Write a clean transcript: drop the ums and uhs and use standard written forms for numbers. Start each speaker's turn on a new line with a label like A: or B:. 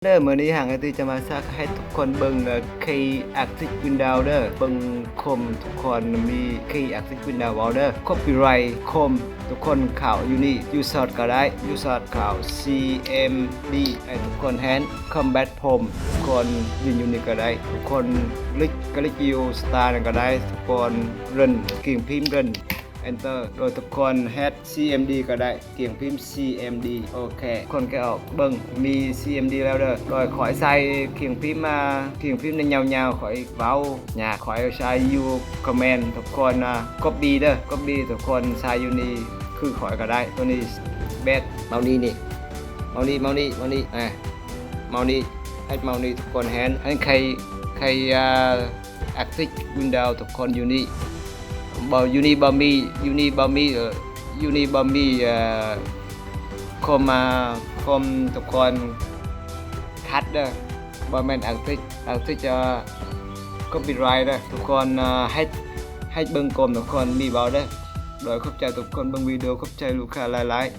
A: เด้อมื้อนี้หางไอตีจะมาซักให้ทุกคนเบิ่งKey Arctic Window เด้อเบิ่งคมทุกคนมี Key Arctic Window เด้อ Copyright คมทุกคนข่าวอยู่นี่ยูซอดก็ได้ยูซอดข่าว CMD ให้ทุกคนแฮน Combat Pom ทุกคนยืนอยู่นี่ก็ได้ทุกคนลิกก็ลิกยูสตาร์ก็ได้ทุกคนรันกิ่งพิมพ์รันEnter โดยทุกคน Head CMD ก็ได้เกี่ยงพิมพ์ CMD โอเคคนแกออกเบิ่งมี CMD แล้วเด้อโดยขอยใส่เกี่ยงพิมพ์มาเกี่ยงพิมพ์ในยาวๆขอยเว้าหยาขอยใช้อยู่คอมเมนต์ทุกคนcopy เด้อ copy ทุกคนใช้อยู่นี่คือขอยก็ได้ตัวนี้เบสเมานี่นี่เมานี่เมานี่เมานี่เมานี่ให้เมานี่ทุกคนแฮนให้ใครArctic Window ทุกคนอยู่นี่ยูนิบอมีคมทุกคนคัดเด้อบอแมนArcticจะcopyright เด้อทุกคนให้เบิ่งกลมทุกคนมีเบาเด้อโดยขอบใจทุกคนเบิ่งวิดีโอขอบใจลูกค้าหลายๆ